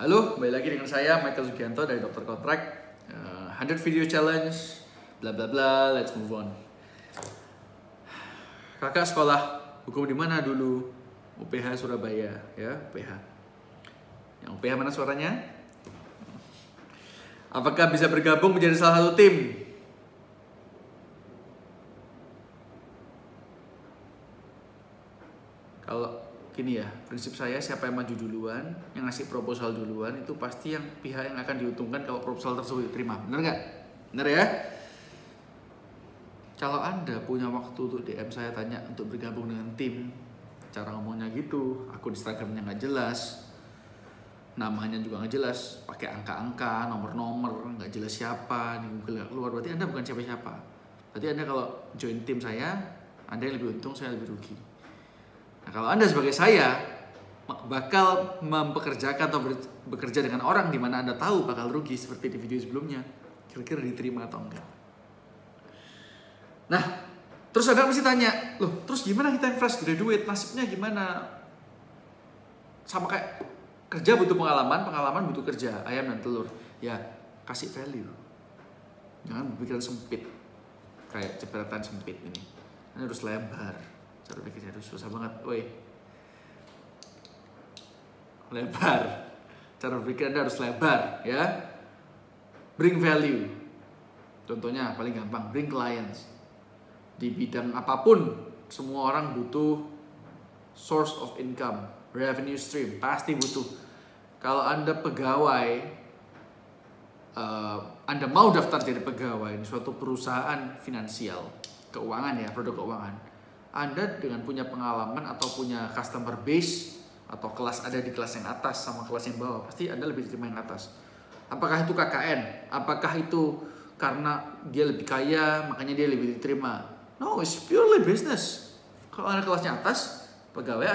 Halo, kembali lagi dengan saya Michael Sugianto dari Dr. Kontrak. 100 video challenge, bla bla bla, let's move on. Kakak sekolah hukum di mana dulu? UPH Surabaya, ya, UPH. Yang UPH mana suaranya? Apakah bisa bergabung menjadi salah satu tim? Kalau gini ya, prinsip saya siapa yang maju duluan, yang ngasih proposal duluan, itu pasti yang pihak yang akan diuntungkan kalau proposal tersebut diterima. Bener nggak? Bener ya? Kalau Anda punya waktu untuk DM saya tanya untuk bergabung dengan tim, cara ngomongnya gitu, akun Instagramnya nggak jelas, namanya juga nggak jelas, pakai angka-angka, nomor-nomor, nggak jelas siapa, di Google nggak keluar, berarti Anda bukan siapa-siapa. Berarti Anda kalau join tim saya, Anda yang lebih untung, saya lebih rugi. Nah, kalau Anda sebagai saya bakal mempekerjakan atau bekerja dengan orang di mana Anda tahu bakal rugi seperti di video sebelumnya, kira-kira diterima atau enggak? Nah, terus Anda mesti tanya, loh, terus gimana kita yang fresh graduate, nasibnya gimana? Sama kayak kerja butuh pengalaman, pengalaman butuh kerja, ayam dan telur. Ya, kasih value. Jangan berpikiran sempit, kayak jepretan sempit ini. Anda harus lebar. Cara pikirnya itu susah banget, woi. Lebar. Cara berpikir Anda harus lebar, ya. Bring value. Contohnya paling gampang, bring clients. Di bidang apapun, semua orang butuh source of income, revenue stream, pasti butuh. Kalau Anda pegawai, Anda mau daftar jadi pegawai di suatu perusahaan finansial, keuangan ya, produk keuangan, Anda dengan punya pengalaman atau punya customer base atau kelas ada di kelas yang atas sama kelas yang bawah, pasti Anda lebih diterima yang atas. Apakah itu KKN? Apakah itu karena dia lebih kaya makanya dia lebih diterima? No, it's purely business. Kalau Anda kelasnya atas, pegawai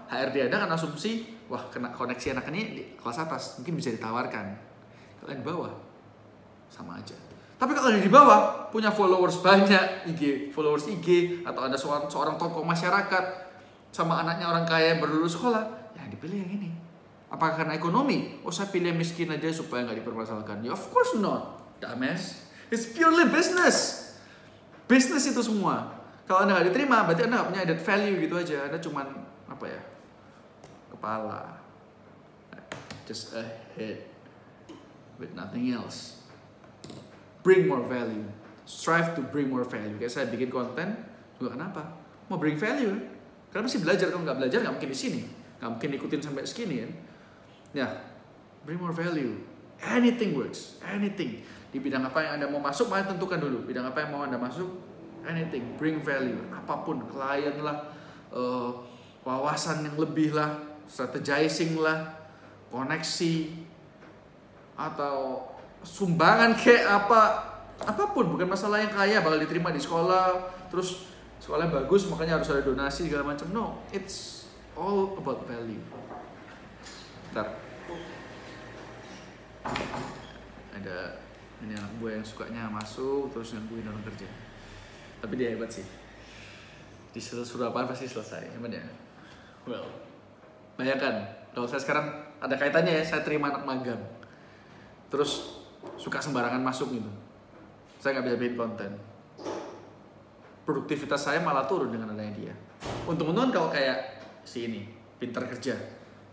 HRD Anda kan asumsi, wah kena koneksi anak ini di kelas atas, mungkin bisa ditawarkan. Kalau yang di bawah, sama aja. Tapi kalau Anda di bawah, punya followers banyak, followers IG, atau Anda seorang tokoh masyarakat, sama anaknya orang kaya yang baru lulus sekolah, ya dipilih yang ini. Apakah karena ekonomi? Oh, saya pilih yang miskin aja supaya nggak dipermasalahkan. Ya, of course not, dumbass. It's purely business. Bisnis itu semua. Kalau Anda nggak diterima, berarti Anda nggak punya added value gitu aja. Anda cuman kepala, just a head with nothing else. Bring more value, strive to bring more value. Kayak saya bikin konten juga kenapa? Mau bring value kan? Karena mesti belajar. Kalau nggak belajar nggak mungkin di sini, nggak mungkin ikutin sampai segini kan? Ya, bring more value. Anything works, anything. Di bidang apa yang Anda mau masuk, mari tentukan dulu. Bidang apa yang mau Anda masuk, anything, bring value. Apapun, klien lah, wawasan yang lebih lah, strategizing lah, koneksi, atau sumbangan kayak apapun. Bukan masalah yang kaya bakal diterima di sekolah, terus sekolahnya bagus makanya harus ada donasi segala macam. No, it's all about value. Bentar. Ada ini anak gue yang sukanya masuk terus gangguin orang kerja, tapi dia hebat sih, di suruh apaan pasti selesai. Cuman ya, well, bayangkan kalau saya sekarang ada kaitannya ya, saya terima anak magang terus suka sembarangan masuk gitu, saya nggak bisa bikin konten, produktivitas saya malah turun dengan adanya dia. Untung-untungan kalau kayak si ini pintar kerja,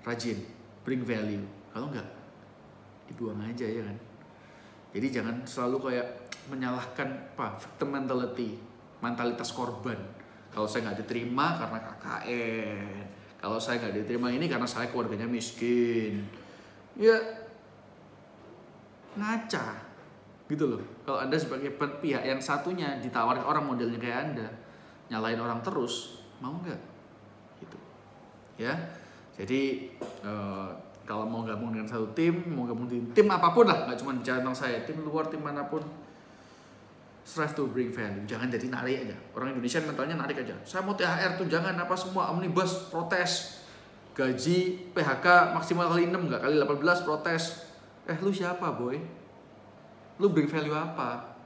rajin, bring value. Kalau nggak, dibuang aja ya kan. Jadi jangan selalu kayak menyalahkan victim mentality, mentalitas korban. Kalau saya nggak diterima karena KKN, kalau saya nggak diterima ini karena saya keluarganya miskin, ya ngaca gitu loh. Kalau Anda sebagai pihak yang satunya ditawarin orang modelnya kayak Anda, nyalain orang terus, mau nggak? Gitu, ya. Jadi kalau mau gabung dengan satu tim, mau gabung di tim apapun lah, nggak cuma bicara tentang saya, tim luar, tim manapun, strive to bring value. Jangan jadi narik aja. Orang Indonesia mentalnya narik aja. Saya mau THR tuh jangan apa semua, omnibus protes, gaji PHK maksimal kali 6 nggak kali 18 protes. Lu siapa boy? Lu bring value apa?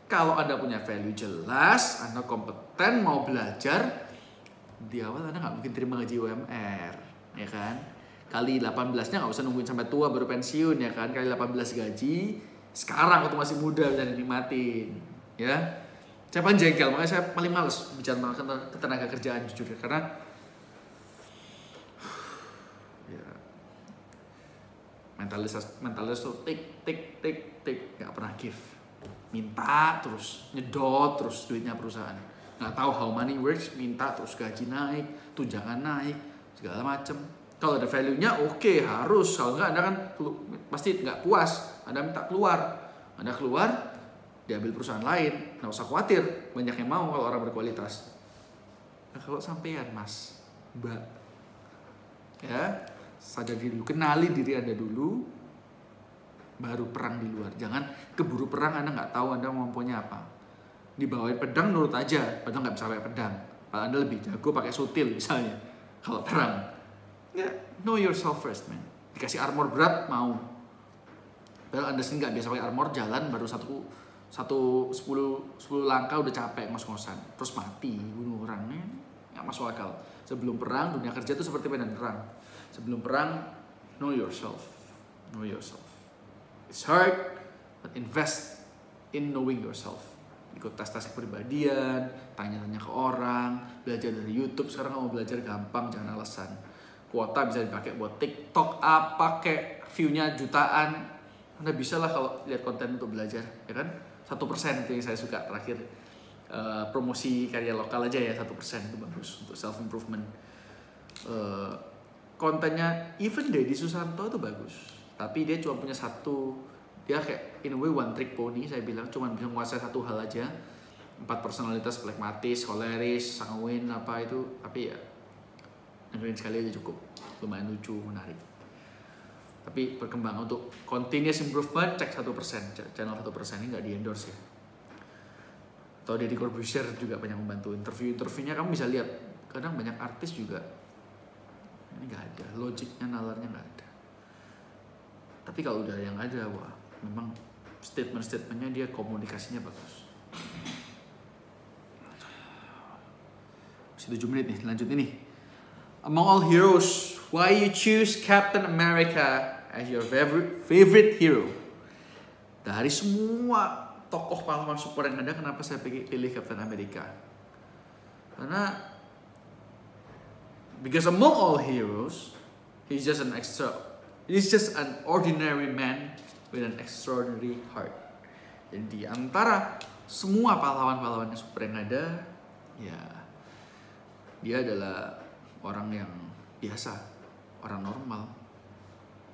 Kalau Anda punya value jelas, Anda kompeten, mau belajar, di awal Anda nggak mungkin terima gaji UMR, ya kan? Kali 18-nya nggak usah nungguin sampai tua baru pensiun ya kan. Kali 18 gaji, sekarang waktu masih muda bisa dinikmatin. Ya, saya paling jengkel, makanya saya paling males bicara tentang ketenaga kerjaan jujur ya. Karena ya, mentalis tuh tik nggak pernah give, minta terus, nyedot terus duitnya perusahaan, nggak tahu how money works, minta terus gaji naik, tunjangan naik, segala macem. Kalau ada value-nya oke, harus. Kalau nggak, Anda kan pasti nggak puas, Anda minta keluar. Anda keluar, diambil perusahaan lain, nggak usah khawatir, banyak yang mau kalau orang berkualitas. Nah, kalau sampean mas, mbak, ya sadar diri dulu, kenali diri Anda dulu, baru perang di luar. Jangan keburu perang, Anda nggak tahu Anda mampunya apa. Dibawain pedang nurut aja, padahal nggak bisa pakai pedang. Kalau Anda lebih jago pakai sutil misalnya, kalau perang. Ya, know yourself first, man. Dikasih armor berat, mau. Padahal Anda sendiri nggak biasa pakai armor, jalan baru 10 langkah udah capek ngos-ngosan. Terus mati, bunuh orang. Nggak masuk akal. Sebelum perang, dunia kerja itu seperti medan perang. Sebelum perang, know yourself. Know yourself. It's hard, but invest in knowing yourself. Ikut tes-tes kepribadian, tanya-tanya ke orang, belajar dari YouTube. Sekarang kalau mau belajar gampang, jangan alasan. Kuota bisa dipakai buat TikTok, apa kayak view-nya jutaan. Anda bisa lah kalau lihat konten untuk belajar, ya kan? 1% itu yang saya suka terakhir. Promosi karya lokal aja ya, 1% itu bagus untuk self improvement. Kontennya even Deddy Susanto itu bagus, tapi dia cuma punya satu, dia kayak in a way one trick pony. Saya bilang cuma bisa menguasai satu hal aja, 4 personalitas, pragmatis, koleris, sanguin apa itu, tapi ya dengerin sekali aja cukup, lumayan lucu, menarik. Tapi berkembang untuk continuous improvement, cek 1%, channel 1% ini nggak di endorse ya. Atau Deddy Corbuzier juga banyak membantu, interviewnya kamu bisa lihat. Kadang banyak artis juga ini nggak ada, logiknya, nalarnya nggak ada. Tapi kalau udah yang ada, wah memang statement-statementnya dia komunikasinya bagus. 7 menit nih, lanjut ini. Among all heroes, why you choose Captain America as your favorite hero? Dari semua tokoh pahlawan super yang ada, kenapa saya pilih Captain America? Karena because among all heroes, he's just an ordinary man with an extraordinary heart. Jadi antara semua pahlawan-pahlawan super yang ada, ya dia adalah orang yang biasa, orang normal,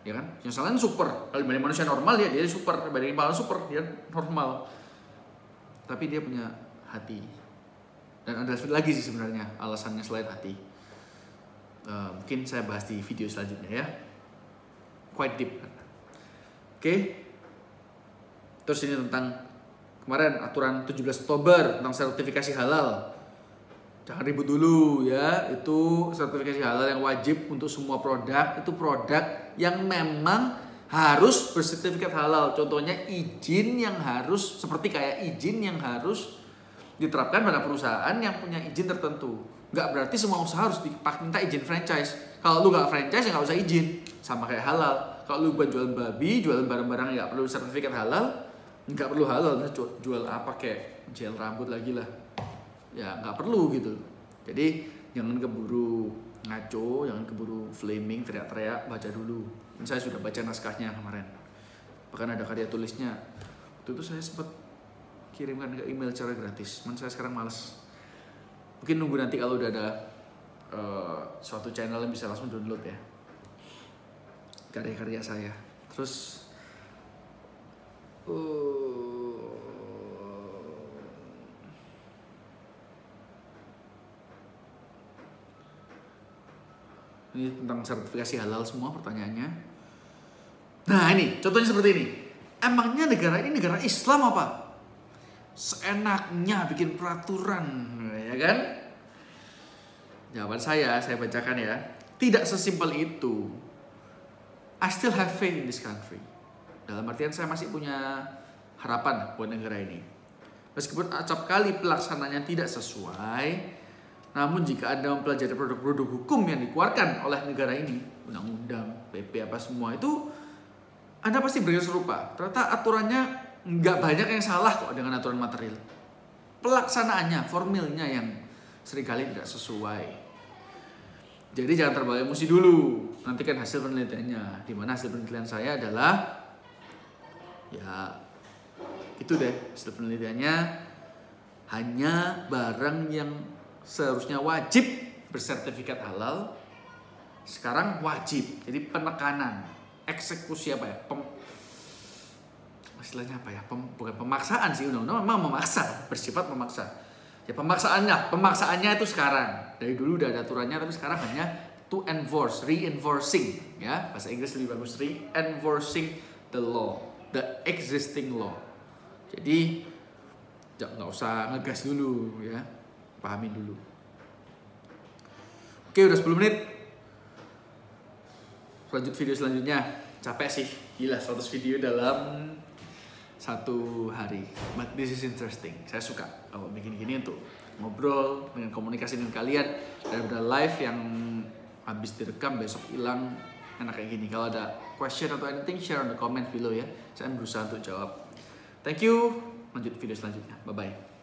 ya kan? Yang lain super, kalau dibanding manusia normal ya dia super, dibanding pahlawan super dia normal. Tapi dia punya hati, dan ada lagi sih sebenarnya alasannya selain hati. Mungkin saya bahas di video selanjutnya ya, quite deep. Oke. Terus ini tentang kemarin aturan 17 Oktober tentang sertifikasi halal. Jangan ribut dulu ya, itu sertifikasi halal yang wajib untuk semua produk, itu produk yang memang harus bersertifikat halal. Contohnya izin yang harus, seperti kayak izin yang harus diterapkan pada perusahaan yang punya izin tertentu. Nggak berarti semua usaha harus minta izin franchise. Kalau lu nggak franchise ya nggak usah izin, sama kayak halal. Kalau lu buat jualan babi, jualan barang-barang yang nggak perlu sertifikat halal, nggak perlu halal. Jual apa kayak gel rambut lagi lah. Ya nggak perlu gitu. Jadi jangan keburu ngaco, jangan keburu flaming, teriak-teriak, baca dulu. Saya sudah baca naskahnya kemarin, bahkan ada karya tulisnya. Waktu itu saya sempat kirimkan ke email secara gratis, cuman saya sekarang males. Mungkin nunggu nanti kalau udah ada suatu channel yang bisa langsung download ya karya-karya saya. Terus ini tentang sertifikasi halal semua pertanyaannya. Nah ini, contohnya seperti ini. Emangnya negara ini negara Islam apa? Seenaknya bikin peraturan, ya kan? Jawaban saya bacakan ya. Tidak sesimpel itu. I still have faith in this country. Dalam artian saya masih punya harapan buat negara ini. Meskipun acap kali pelaksananya tidak sesuai, Namun jika Anda mempelajari produk-produk hukum yang dikeluarkan oleh negara ini, undang-undang, PP apa semua itu, Anda pasti berpikir serupa. Ternyata aturannya nggak banyak yang salah kok dengan aturan material. Pelaksanaannya, formilnya yang seringkali tidak sesuai. Jadi jangan terbawa emosi dulu. Nantikan hasil penelitiannya. Dimana hasil penelitian saya adalah ya itu deh, hasil penelitiannya hanya barang yang seharusnya wajib bersertifikat halal sekarang wajib. Jadi penekanan, eksekusi apa ya? Istilahnya apa ya? Bukan pemaksaan sih, undang-undang memang memaksa, bersifat memaksa. Ya pemaksaannya itu sekarang. Dari dulu udah ada aturannya, tapi sekarang hanya to enforce, reinforcing, ya bahasa Inggris lebih bagus, reinforcing the law, the existing law. Jadi nggak usah ngegas dulu, ya pahamin dulu. Oke, udah 10 menit. Lanjut video selanjutnya. Capek sih, gila 100 video dalam 1 hari. But this is interesting. Saya suka kalau bikin gini untuk ngobrol, dengan komunikasi dengan kalian, daripada live yang habis direkam besok hilang. Enak kayak gini. Kalau ada question atau anything, share on the comment below ya. Saya berusaha untuk jawab. Thank you. Lanjut video selanjutnya. Bye bye.